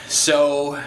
So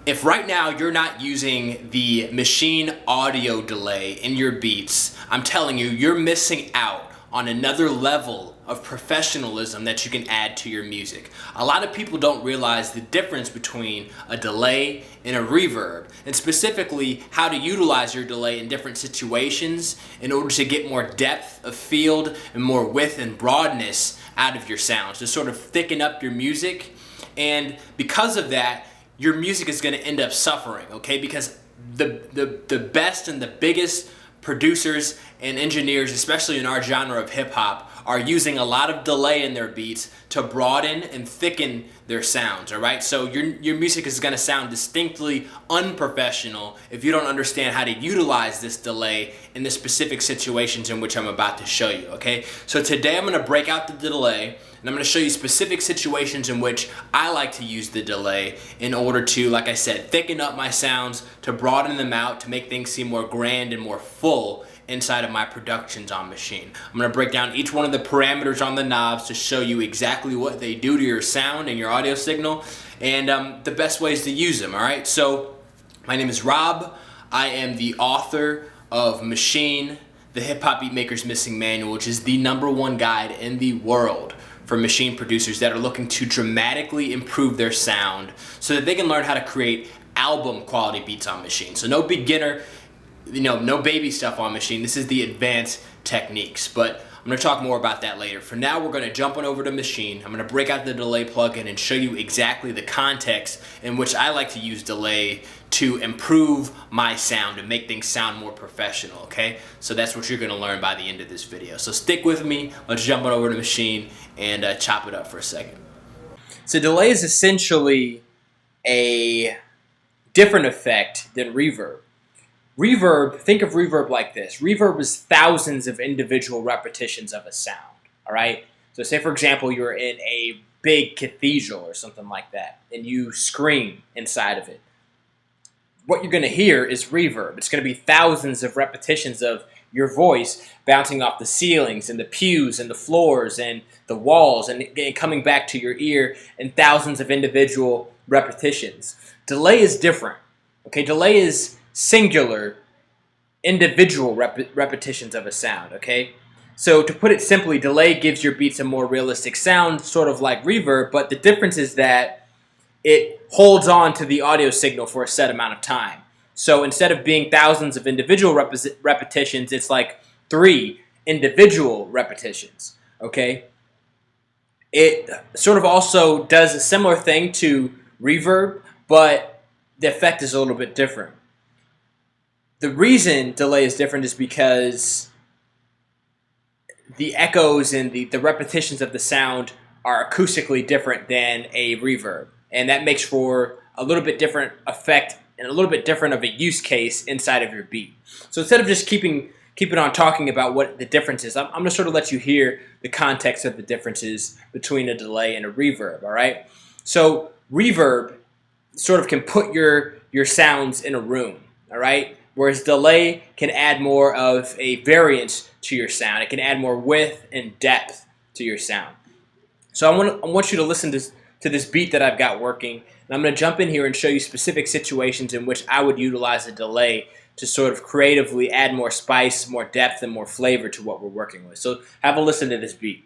if right now you're not using the Maschine audio delay in your beats, I'm telling you, you're missing out on another level of professionalism that you can add to your music. A lot of people don't realize the difference between a delay and a reverb, and specifically how to utilize your delay in different situations in order to get more depth of field and more width and broadness out of your sounds, to sort of thicken up your music. And because of that, your music is going to end up suffering, okay? Because the best and the biggest producers and engineers, especially in our genre of hip hop, are using a lot of delay in their beats to broaden and thicken their sounds, all right? So your music is gonna sound distinctly unprofessional if you don't understand how to utilize this delay in the specific situations in which I'm about to show you, okay? So today I'm gonna break out the delay, and I'm gonna show you specific situations in which I like to use the delay in order to, like I said, thicken up my sounds, to broaden them out, to make things seem more grand and more full inside of my productions on Maschine. I'm gonna break down each one of the parameters on the knobs to show you exactly what they do to your sound and your audio signal, and the best ways to use them, all right? So my name is Rob. I am the author of Maschine, the Hip Hop Beat Maker's Missing Manual, which is the #1 guide in the world for Maschine producers that are looking to dramatically improve their sound so that they can learn how to create album quality beats on Maschine. So no beginner, no baby stuff on Maschine. This is the advanced techniques, but I'm gonna talk more about that later. For now, we're gonna jump on over to Maschine. I'm gonna break out the delay plugin and show you exactly the context in which I like to use delay to improve my sound and make things sound more professional, okay? So that's what you're gonna learn by the end of this video. So stick with me, let's jump on over to Maschine and chop it up for a second. So delay is essentially a different effect than reverb. Reverb, think of reverb like this. Reverb is thousands of individual repetitions of a sound, all right? So say, for example, you're in a big cathedral or something like that, and you scream inside of it. What you're gonna hear is reverb. It's gonna be thousands of repetitions of your voice bouncing off the ceilings and the pews and the floors and the walls and coming back to your ear in thousands of individual repetitions. Delay is different, okay? Delay is singular, individual repetitions of a sound, okay? So to put it simply, delay gives your beats a more realistic sound, sort of like reverb, but the difference is that it holds on to the audio signal for a set amount of time. So instead of being thousands of individual repetitions, it's like 3 individual repetitions, okay? It sort of also does a similar thing to reverb, but the effect is a little bit different. The reason delay is different is because the echoes and the repetitions of the sound are acoustically different than a reverb. And that makes for a little bit different effect and a little bit different of a use case inside of your beat. So instead of just keeping on talking about what the difference is, I'm going to sort of let you hear the context of the differences between a delay and a reverb, all right? So reverb sort of can put your sounds in a room, all right? Whereas delay can add more of a variance to your sound. It can add more width and depth to your sound. So I want you to listen to this beat that I've got working, and I'm going to jump in here and show you specific situations in which I would utilize a delay to sort of creatively add more spice, more depth, and more flavor to what we're working with. So have a listen to this beat.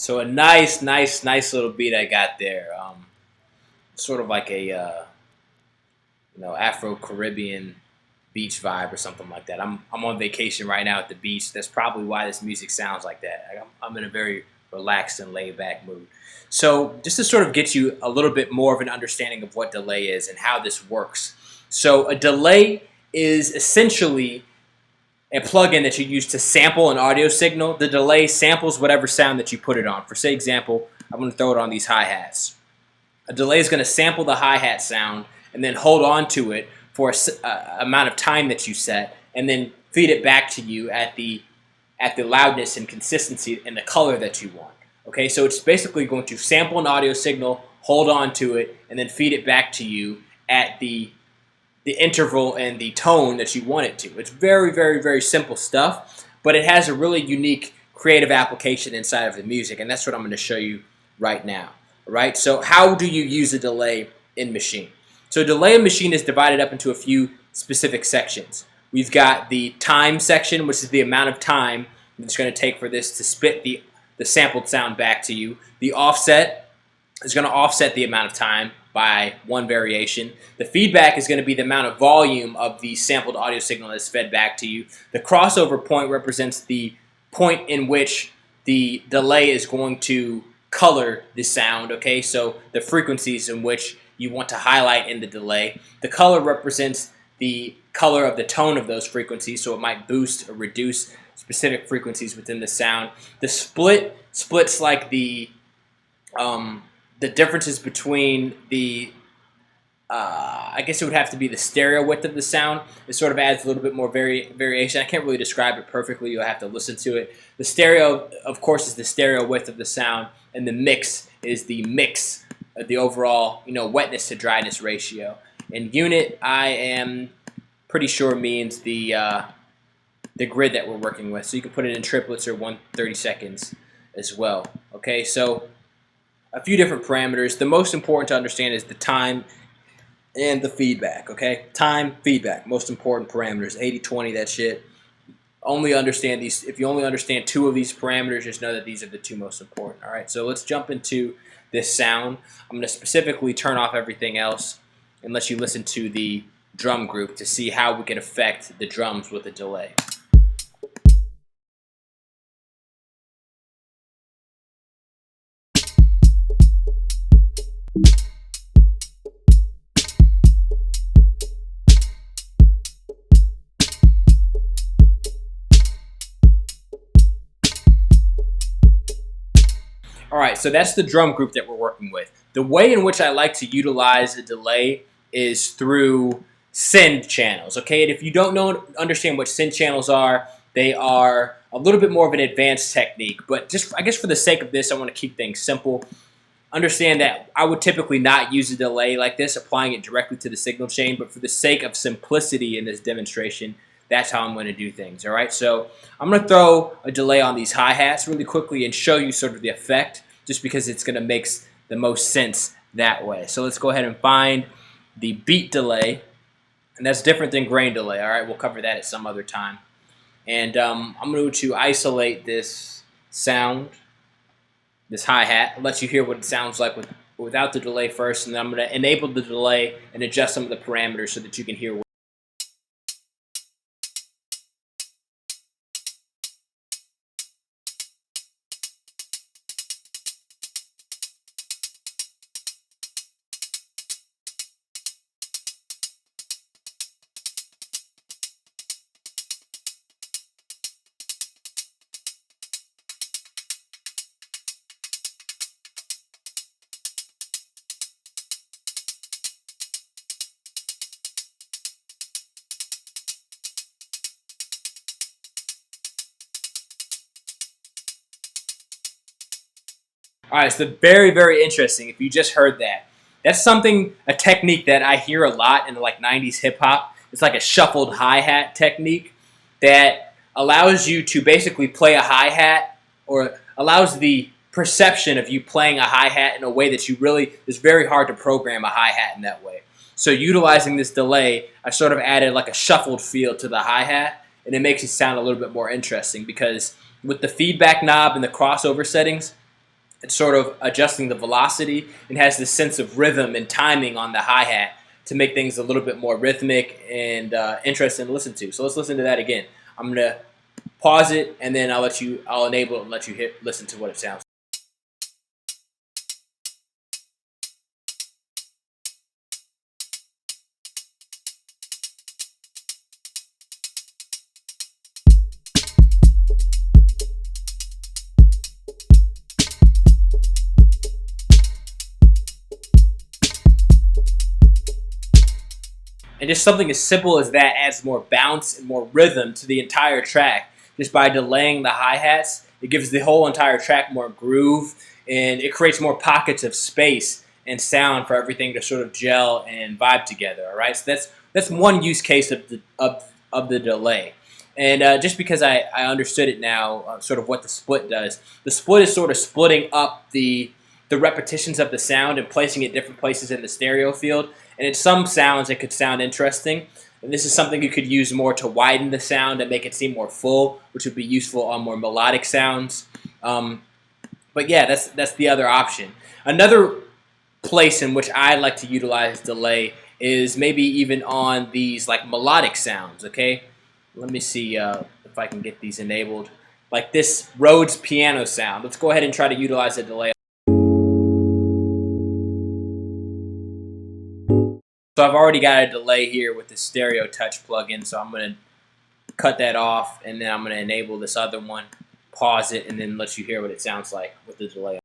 So a nice little beat I got there. Sort of like a Afro-Caribbean beach vibe or something like that. I'm on vacation right now at the beach. That's probably why this music sounds like that. I'm in a very relaxed and laid back mood. So just to sort of get you a little bit more of an understanding of what delay is and how this works. So a delay is essentially a plugin that you use to sample an audio signal. The delay samples whatever sound that you put it on. For say example, I'm going to throw it on these hi-hats. A delay is going to sample the hi-hat sound and then hold on to it for a amount of time that you set, and then feed it back to you at the loudness and consistency and the color that you want. Okay, so it's basically going to sample an audio signal, hold on to it, and then feed it back to you at the interval and the tone that you want it to. It's very simple stuff, but it has a really unique creative application inside of the music, and that's what I'm going to show you right now. All right, so how do you use a delay in Maschine? So delay in Maschine is divided up into a few specific sections. We've got the time section, which is the amount of time it's going to take for this to spit the sampled sound back to you. The offset is going to offset the amount of time by one variation. The feedback is going to be the amount of volume of the sampled audio signal that's fed back to you. The crossover point represents the point in which the delay is going to color the sound, okay? So the frequencies in which you want to highlight in the delay. The color represents the color of the tone of those frequencies, so it might boost or reduce specific frequencies within the sound. The splits like the differences between the I guess it would have to be the stereo width of the sound. It sort of adds a little bit more variation. I can't really describe it perfectly. You'll have to listen to it. The stereo, of course, is the stereo width of the sound, and the mix is the mix of the overall, wetness to dryness ratio. And unit, I am pretty sure means the grid that we're working with. So you can put it in triplets or 1/30 seconds as well. Okay, so a few different parameters. The most important to understand is the time and the feedback, okay? Time, feedback, most important parameters. 80-20, that shit. Only understand these. If you only understand two of these parameters, just know that these are the two most important. All right, so let's jump into this sound. I'm going to specifically turn off everything else and let you listen to the drum group to see how we can affect the drums with a delay. All right, so that's the drum group that we're working with. The way in which I like to utilize a delay is through send channels, okay? And if you don't understand what send channels are, they are a little bit more of an advanced technique, but just, I guess for the sake of this, I want to keep things simple. Understand that I would typically not use a delay like this, applying it directly to the signal chain, but for the sake of simplicity in this demonstration, that's how I'm going to do things, all right? So I'm going to throw a delay on these hi-hats really quickly and show you sort of the effect, just because it's going to make the most sense that way. So let's go ahead and find the beat delay, and that's different than grain delay, all right? We'll cover that at some other time. And I'm going to isolate this sound, this hi-hat, let you hear what it sounds like without the delay first, and then I'm going to enable the delay and adjust some of the parameters so that you can hear. All right, so very interesting. If you just heard that, that's a technique that I hear a lot in like 90s hip hop. It's like a shuffled hi-hat technique that allows you to basically play a hi-hat, or allows the perception of you playing a hi-hat in a way that it's very hard to program a hi-hat in that way. So utilizing this delay, I sort of added like a shuffled feel to the hi-hat, and it makes it sound a little bit more interesting because with the feedback knob and the crossover settings, It's sort of adjusting the velocity and has this sense of rhythm and timing on the hi-hat to make things a little bit more rhythmic and interesting to listen to. So let's listen to that again. I'm gonna pause it and then I'll enable it and let you listen to what it sounds like. And just something as simple as that adds more bounce and more rhythm to the entire track. Just by delaying the hi-hats, it gives the whole entire track more groove, and it creates more pockets of space and sound for everything to sort of gel and vibe together. All right, so that's one use case of the delay. And just because I understood it now, sort of what the split does, the split is sort of splitting up the repetitions of the sound and placing it different places in the stereo field. And in some sounds, it could sound interesting. And this is something you could use more to widen the sound and make it seem more full, which would be useful on more melodic sounds. But yeah, that's the other option. Another place in which I like to utilize delay is maybe even on these like melodic sounds. Okay, let me see if I can get these enabled. Like this Rhodes piano sound. Let's go ahead and try to utilize a delay. So I've already got a delay here with the Stereo Touch plugin, so I'm going to cut that off, and then I'm going to enable this other one, pause it, and then let you hear what it sounds like with the delay.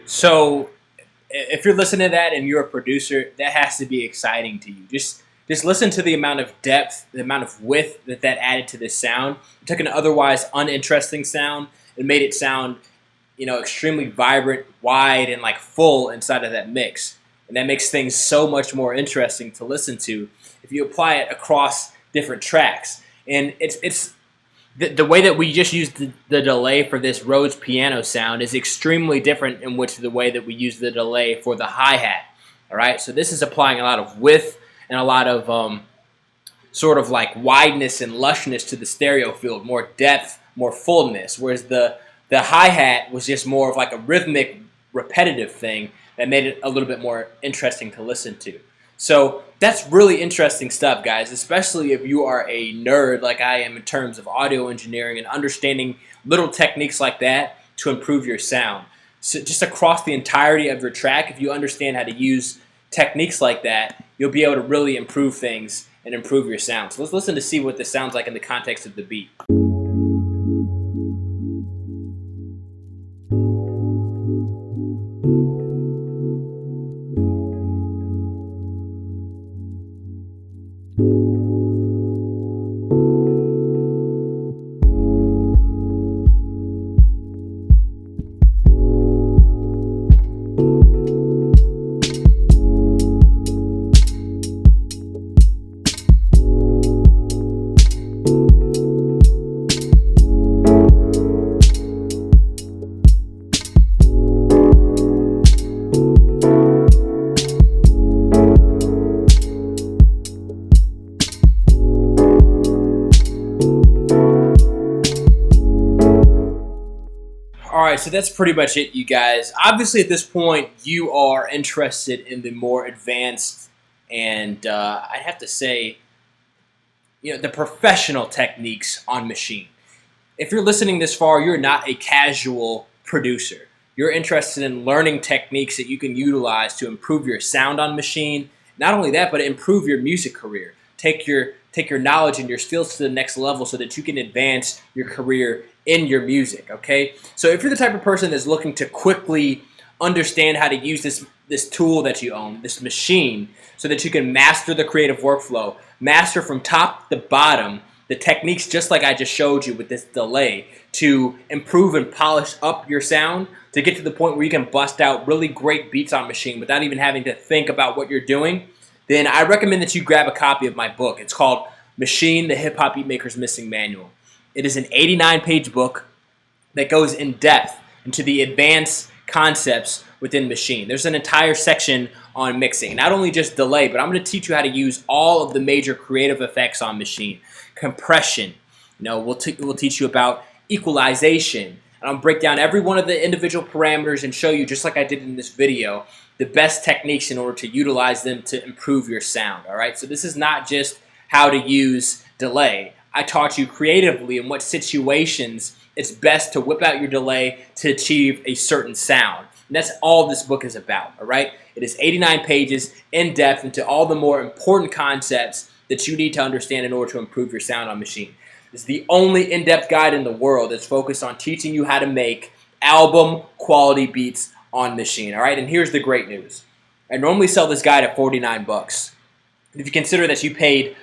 So if you're listening to that and you're a producer, that has to be exciting to you. Just listen to the amount of depth, the amount of width that added to this sound. It took an otherwise uninteresting sound and made it sound, extremely vibrant, wide, and like full inside of that mix. And that makes things so much more interesting to listen to if you apply it across different tracks. And it's the way that we just used the delay for this Rhodes piano sound is extremely different in which the way that we use the delay for the hi-hat. All right, so this is applying a lot of width and a lot of sort of like wideness and lushness to the stereo field, more depth, more fullness, whereas the hi-hat was just more of like a rhythmic, repetitive thing that made it a little bit more interesting to listen to. So that's really interesting stuff, guys, especially if you are a nerd like I am in terms of audio engineering and understanding little techniques like that to improve your sound. So just across the entirety of your track, if you understand how to use techniques like that, you'll be able to really improve things and improve your sound. So let's listen to see what this sounds like in the context of the beat. Alright, so that's pretty much it, you guys. Obviously, at this point, you are interested in the more advanced and, I have to say, the professional techniques on Maschine. If you're listening this far, you're not a casual producer. You're interested in learning techniques that you can utilize to improve your sound on Maschine. Not only that, but improve your music career. Take your knowledge and your skills to the next level so that you can advance your career in your music, okay? So if you're the type of person that's looking to quickly understand how to use this tool that you own, this Maschine, so that you can master the creative workflow, master from top to bottom the techniques just like I just showed you with this delay to improve and polish up your sound to get to the point where you can bust out really great beats on Maschine without even having to think about what you're doing, then I recommend that you grab a copy of my book. It's called Maschine, the Hip Hop Beatmaker's Missing Manual. It is an 89-page book that goes in depth into the advanced concepts within Maschine. There's an entire section on mixing, not only just delay, but I'm going to teach you how to use all of the major creative effects on Maschine. Compression, we'll teach you about equalization, and I'll break down every one of the individual parameters and show you, just like I did in this video, the best techniques in order to utilize them to improve your sound. All right, so this is not just how to use delay. I taught you creatively in what situations it's best to whip out your delay to achieve a certain sound. And that's all this book is about, all right? It is 89 pages in depth into all the more important concepts that you need to understand in order to improve your sound on Maschine. It's the only in-depth guide in the world that's focused on teaching you how to make album quality beats on Maschine, all right? And here's the great news. I normally sell this guide at 49 bucks. If you consider that you paid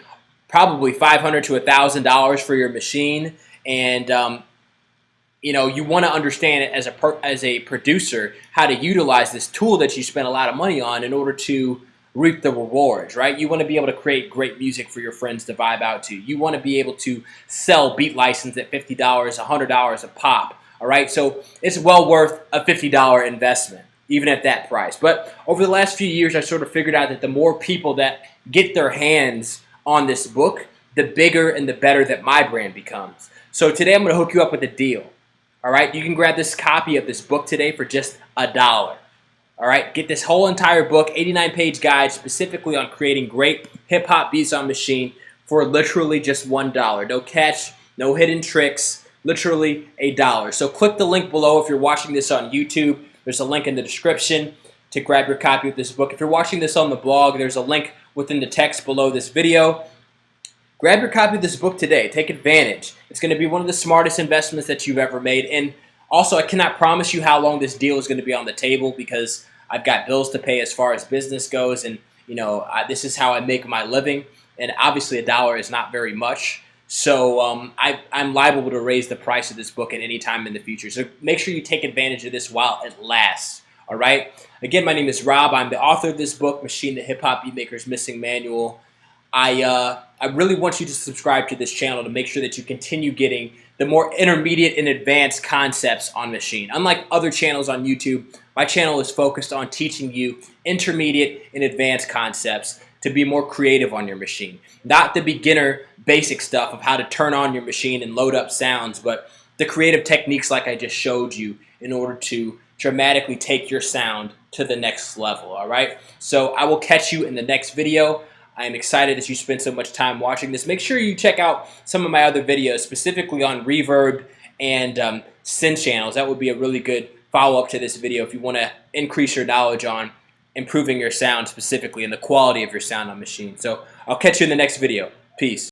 probably $500 to $1,000 for your Maschine, and you want to understand it as a producer how to utilize this tool that you spent a lot of money on in order to reap the rewards, right? You want to be able to create great music for your friends to vibe out to. You want to be able to sell beat license at $50, $100 a pop, all right? So it's well worth a $50 investment, even at that price. But over the last few years, I sort of figured out that the more people that get their hands on this book, the bigger and the better that my brand becomes. So today I'm going to hook you up with a deal. All right, you can grab this copy of this book today for just $1. All right, get this whole entire book, 89-page guide specifically on creating great hip-hop beats on Maschine for literally just $1. No catch, no hidden tricks, literally $1. So click the link below if you're watching this on YouTube. There's a link in the description to grab your copy of this book. If you're watching this on the blog, there's a link within the text below this video. Grab your copy of this book today. Take advantage. It's going to be one of the smartest investments that you've ever made. And also, I cannot promise you how long this deal is going to be on the table because I've got bills to pay as far as business goes. And, this is how I make my living. And obviously, $1 is not very much. So I'm liable to raise the price of this book at any time in the future. So make sure you take advantage of this while it lasts. All right? Again, my name is Rob. I'm the author of this book, Maschine, the Hip Hop Beatmaker's Missing Manual. I really want you to subscribe to this channel to make sure that you continue getting the more intermediate and advanced concepts on Maschine. Unlike other channels on YouTube, my channel is focused on teaching you intermediate and advanced concepts to be more creative on your Maschine. Not the beginner basic stuff of how to turn on your Maschine and load up sounds, but the creative techniques like I just showed you in order to dramatically take your sound to the next level, all right? So I will catch you in the next video. I am excited that you spent so much time watching this. Make sure you check out some of my other videos, specifically on Reverb and synth channels. That would be a really good follow-up to this video if you want to increase your knowledge on improving your sound specifically and the quality of your sound on Maschine. So I'll catch you in the next video. Peace.